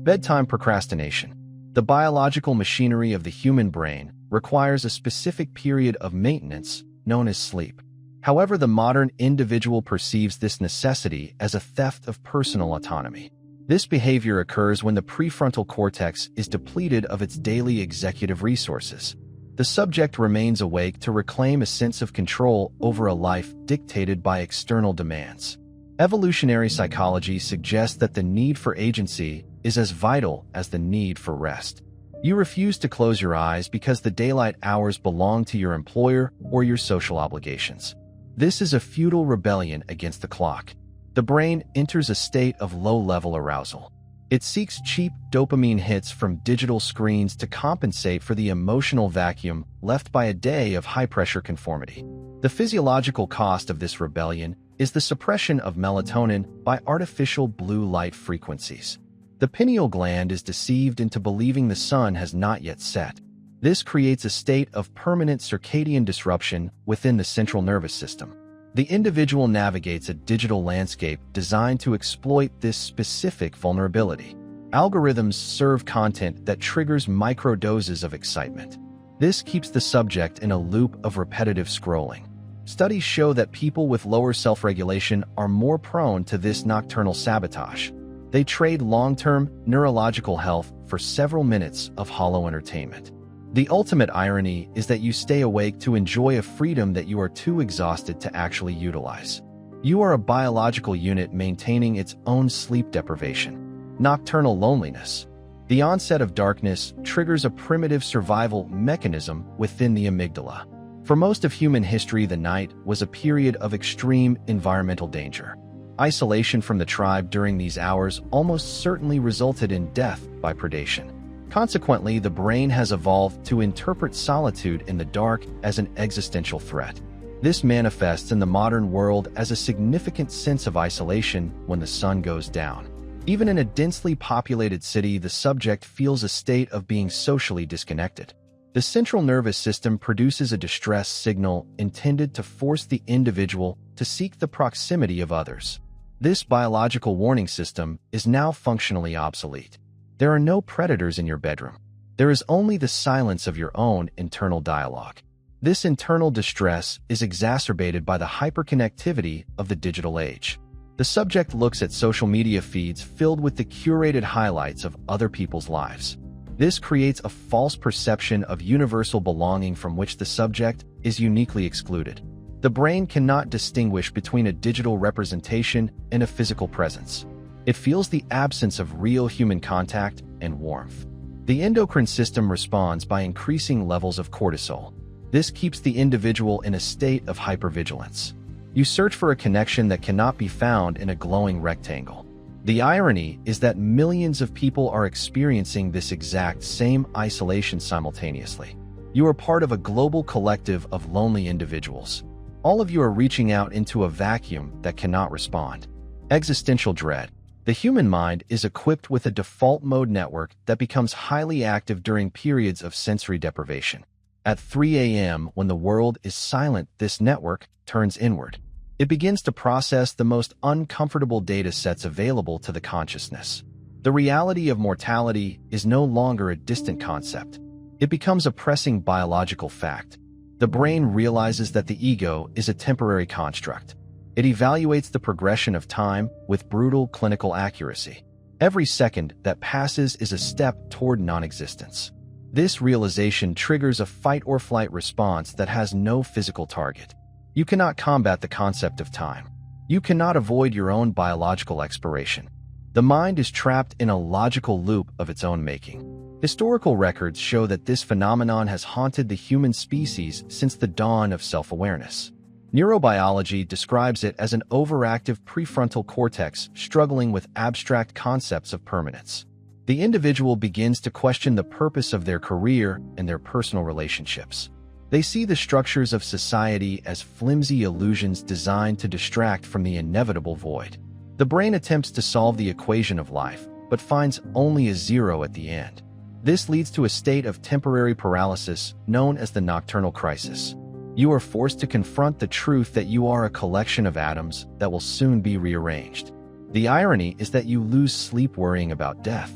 Bedtime procrastination. The biological machinery of the human brain requires a specific period of maintenance known as sleep. However, the modern individual perceives this necessity as a theft of personal autonomy. This behavior occurs when the prefrontal cortex is depleted of its daily executive resources. The subject remains awake to reclaim a sense of control over a life dictated by external demands. Evolutionary psychology suggests that the need for agency is as vital as the need for rest. You refuse to close your eyes because the daylight hours belong to your employer or your social obligations. This is a futile rebellion against the clock. The brain enters a state of low-level arousal. It seeks cheap dopamine hits from digital screens to compensate for the emotional vacuum left by a day of high-pressure conformity. The physiological cost of this rebellion is the suppression of melatonin by artificial blue light frequencies. The pineal gland is deceived into believing the sun has not yet set. This creates a state of permanent circadian disruption within the central nervous system. The individual navigates a digital landscape designed to exploit this specific vulnerability. Algorithms serve content that triggers microdoses of excitement. This keeps the subject in a loop of repetitive scrolling. Studies show that people with lower self-regulation are more prone to this nocturnal sabotage. They trade long-term neurological health for several minutes of hollow entertainment. The ultimate irony is that you stay awake to enjoy a freedom that you are too exhausted to actually utilize. You are a biological unit maintaining its own sleep deprivation. Nocturnal loneliness. The onset of darkness triggers a primitive survival mechanism within the amygdala. For most of human history, the night was a period of extreme environmental danger. Isolation from the tribe during these hours almost certainly resulted in death by predation. Consequently, the brain has evolved to interpret solitude in the dark as an existential threat. This manifests in the modern world as a significant sense of isolation when the sun goes down. Even in a densely populated city, the subject feels a state of being socially disconnected. The central nervous system produces a distress signal intended to force the individual to seek the proximity of others. This biological warning system is now functionally obsolete. There are no predators in your bedroom. There is only the silence of your own internal dialogue. This internal distress is exacerbated by the hyperconnectivity of the digital age. The subject looks at social media feeds filled with the curated highlights of other people's lives. This creates a false perception of universal belonging from which the subject is uniquely excluded. The brain cannot distinguish between a digital representation and a physical presence. It feels the absence of real human contact and warmth. The endocrine system responds by increasing levels of cortisol. This keeps the individual in a state of hypervigilance. You search for a connection that cannot be found in a glowing rectangle. The irony is that millions of people are experiencing this exact same isolation simultaneously. You are part of a global collective of lonely individuals. All of you are reaching out into a vacuum that cannot respond. Existential dread. The human mind is equipped with a default mode network that becomes highly active during periods of sensory deprivation. At 3 a.m., when the world is silent, this network turns inward. It begins to process the most uncomfortable data sets available to the consciousness. The reality of mortality is no longer a distant concept. It becomes a pressing biological fact. The brain realizes that the ego is a temporary construct. It evaluates the progression of time with brutal clinical accuracy. Every second that passes is a step toward non-existence. This realization triggers a fight-or-flight response that has no physical target. You cannot combat the concept of time. You cannot avoid your own biological expiration. The mind is trapped in a logical loop of its own making. Historical records show that this phenomenon has haunted the human species since the dawn of self-awareness. Neurobiology describes it as an overactive prefrontal cortex struggling with abstract concepts of permanence. The individual begins to question the purpose of their career and their personal relationships. They see the structures of society as flimsy illusions designed to distract from the inevitable void. The brain attempts to solve the equation of life, but finds only a zero at the end. This leads to a state of temporary paralysis known as the nocturnal crisis. You are forced to confront the truth that you are a collection of atoms that will soon be rearranged. The irony is that you lose sleep worrying about death.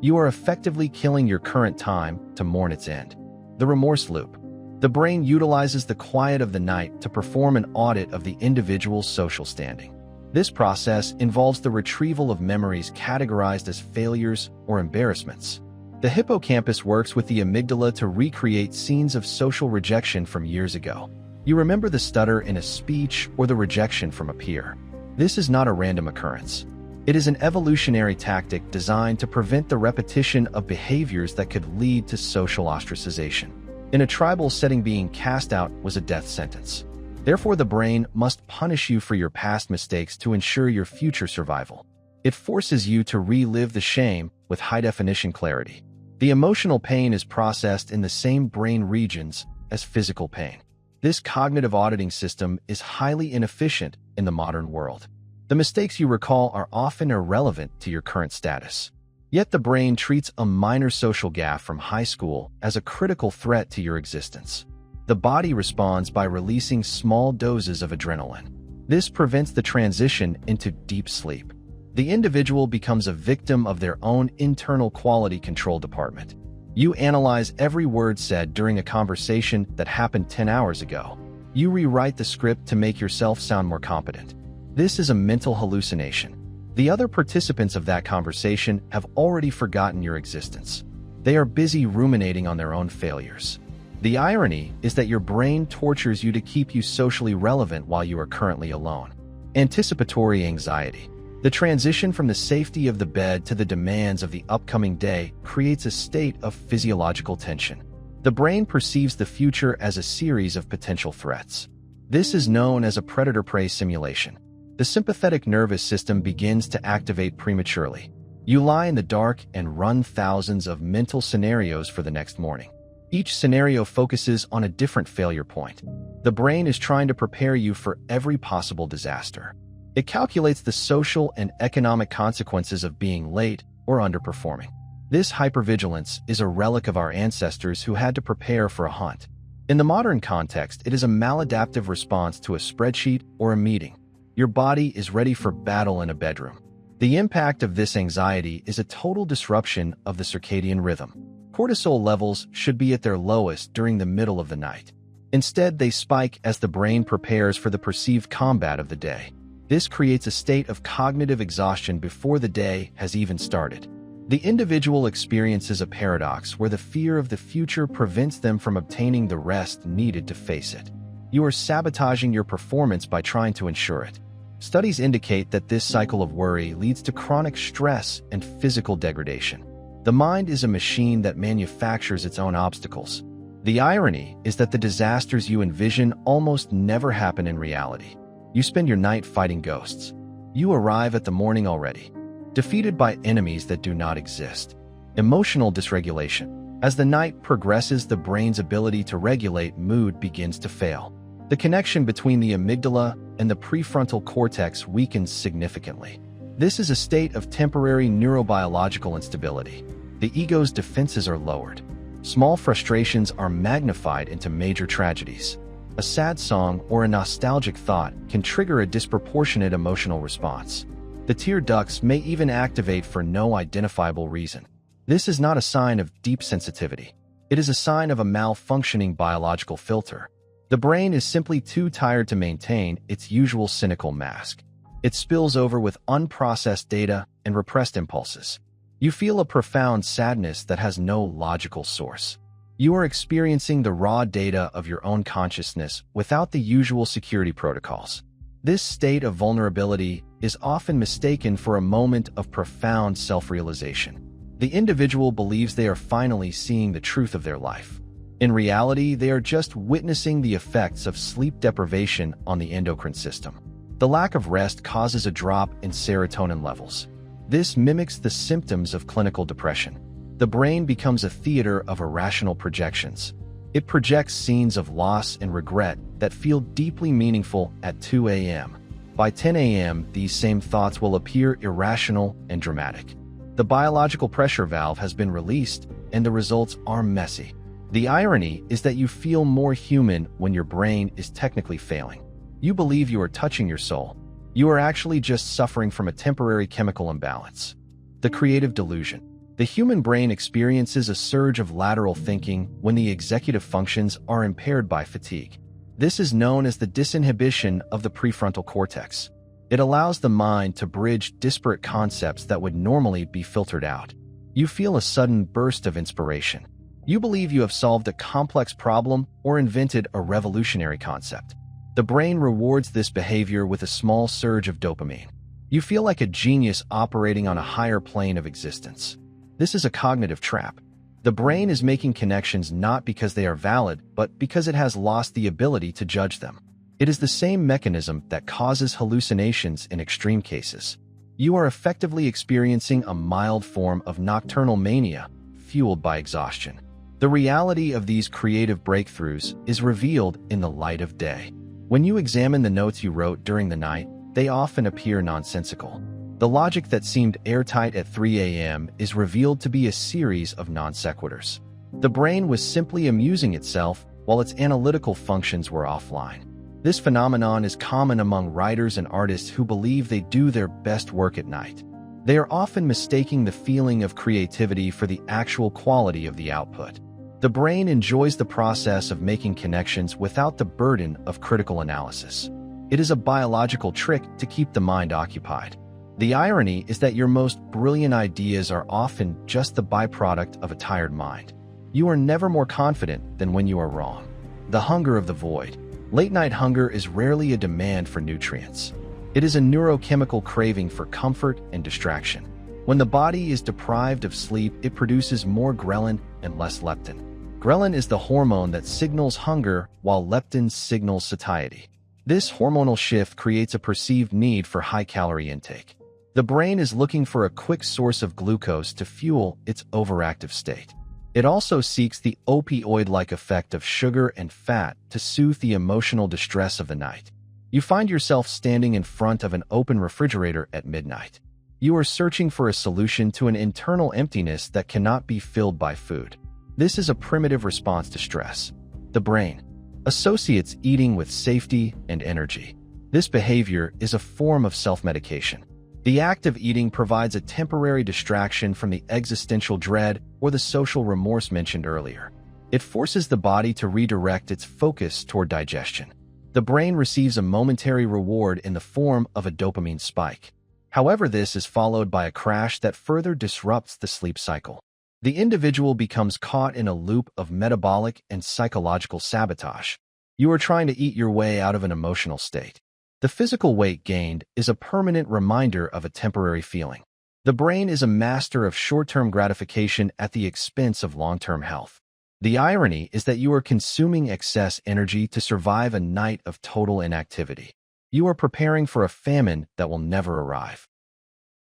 You are effectively killing your current time to mourn its end. The remorse loop. The brain utilizes the quiet of the night to perform an audit of the individual's social standing. This process involves the retrieval of memories categorized as failures or embarrassments. The hippocampus works with the amygdala to recreate scenes of social rejection from years ago. You remember the stutter in a speech or the rejection from a peer. This is not a random occurrence. It is an evolutionary tactic designed to prevent the repetition of behaviors that could lead to social ostracization. In a tribal setting, being cast out was a death sentence. Therefore, the brain must punish you for your past mistakes to ensure your future survival. It forces you to relive the shame with high-definition clarity. The emotional pain is processed in the same brain regions as physical pain. This cognitive auditing system is highly inefficient in the modern world. The mistakes you recall are often irrelevant to your current status. Yet the brain treats a minor social gaffe from high school as a critical threat to your existence. The body responds by releasing small doses of adrenaline. This prevents the transition into deep sleep. The individual becomes a victim of their own internal quality control department. You analyze every word said during a conversation that happened 10 hours ago. You rewrite the script to make yourself sound more competent. This is a mental hallucination. The other participants of that conversation have already forgotten your existence. They are busy ruminating on their own failures. The irony is that your brain tortures you to keep you socially relevant while you are currently alone. Anticipatory anxiety. The transition from the safety of the bed to the demands of the upcoming day creates a state of physiological tension. The brain perceives the future as a series of potential threats. This is known as a predator-prey simulation. The sympathetic nervous system begins to activate prematurely. You lie in the dark and run thousands of mental scenarios for the next morning. Each scenario focuses on a different failure point. The brain is trying to prepare you for every possible disaster. It calculates the social and economic consequences of being late or underperforming. This hypervigilance is a relic of our ancestors who had to prepare for a hunt. In the modern context, it is a maladaptive response to a spreadsheet or a meeting. Your body is ready for battle in a bedroom. The impact of this anxiety is a total disruption of the circadian rhythm. Cortisol levels should be at their lowest during the middle of the night. Instead, they spike as the brain prepares for the perceived combat of the day. This creates a state of cognitive exhaustion before the day has even started. The individual experiences a paradox where the fear of the future prevents them from obtaining the rest needed to face it. You are sabotaging your performance by trying to ensure it. Studies indicate that this cycle of worry leads to chronic stress and physical degradation. The mind is a machine that manufactures its own obstacles. The irony is that the disasters you envision almost never happen in reality. You spend your night fighting ghosts. You arrive at the morning already, defeated by enemies that do not exist. Emotional dysregulation. As the night progresses, the brain's ability to regulate mood begins to fail. The connection between the amygdala and the prefrontal cortex weakens significantly. This is a state of temporary neurobiological instability. The ego's defenses are lowered. Small frustrations are magnified into major tragedies. A sad song or a nostalgic thought can trigger a disproportionate emotional response. The tear ducts may even activate for no identifiable reason. This is not a sign of deep sensitivity. It is a sign of a malfunctioning biological filter. The brain is simply too tired to maintain its usual cynical mask. It spills over with unprocessed data and repressed impulses. You feel a profound sadness that has no logical source. You are experiencing the raw data of your own consciousness without the usual security protocols. This state of vulnerability is often mistaken for a moment of profound self-realization. The individual believes they are finally seeing the truth of their life. In reality, they are just witnessing the effects of sleep deprivation on the endocrine system. The lack of rest causes a drop in serotonin levels. This mimics the symptoms of clinical depression. The brain becomes a theater of irrational projections. It projects scenes of loss and regret that feel deeply meaningful at 2 a.m. By 10 a.m., these same thoughts will appear irrational and dramatic. The biological pressure valve has been released, and the results are messy. The irony is that you feel more human when your brain is technically failing. You believe you are touching your soul. You are actually just suffering from a temporary chemical imbalance. The creative delusion. The human brain experiences a surge of lateral thinking when the executive functions are impaired by fatigue. This is known as the disinhibition of the prefrontal cortex. It allows the mind to bridge disparate concepts that would normally be filtered out. You feel a sudden burst of inspiration. You believe you have solved a complex problem or invented a revolutionary concept. The brain rewards this behavior with a small surge of dopamine. You feel like a genius operating on a higher plane of existence. This is a cognitive trap. The brain is making connections not because they are valid, but because it has lost the ability to judge them. It is the same mechanism that causes hallucinations in extreme cases. You are effectively experiencing a mild form of nocturnal mania, fueled by exhaustion. The reality of these creative breakthroughs is revealed in the light of day. When you examine the notes you wrote during the night, they often appear nonsensical. The logic that seemed airtight at 3 a.m. is revealed to be a series of non sequiturs. The brain was simply amusing itself while its analytical functions were offline. This phenomenon is common among writers and artists who believe they do their best work at night. They are often mistaking the feeling of creativity for the actual quality of the output. The brain enjoys the process of making connections without the burden of critical analysis. It is a biological trick to keep the mind occupied. The irony is that your most brilliant ideas are often just the byproduct of a tired mind. You are never more confident than when you are wrong. The hunger of the void. Late-night hunger is rarely a demand for nutrients. It is a neurochemical craving for comfort and distraction. When the body is deprived of sleep, it produces more ghrelin and less leptin. Ghrelin is the hormone that signals hunger, while leptin signals satiety. This hormonal shift creates a perceived need for high-calorie intake. The brain is looking for a quick source of glucose to fuel its overactive state. It also seeks the opioid-like effect of sugar and fat to soothe the emotional distress of the night. You find yourself standing in front of an open refrigerator at midnight. You are searching for a solution to an internal emptiness that cannot be filled by food. This is a primitive response to stress. The brain associates eating with safety and energy. This behavior is a form of self-medication. The act of eating provides a temporary distraction from the existential dread or the social remorse mentioned earlier. It forces the body to redirect its focus toward digestion. The brain receives a momentary reward in the form of a dopamine spike. However, this is followed by a crash that further disrupts the sleep cycle. The individual becomes caught in a loop of metabolic and psychological sabotage. You are trying to eat your way out of an emotional state. The physical weight gained is a permanent reminder of a temporary feeling. The brain is a master of short-term gratification at the expense of long-term health. The irony is that you are consuming excess energy to survive a night of total inactivity. You are preparing for a famine that will never arrive.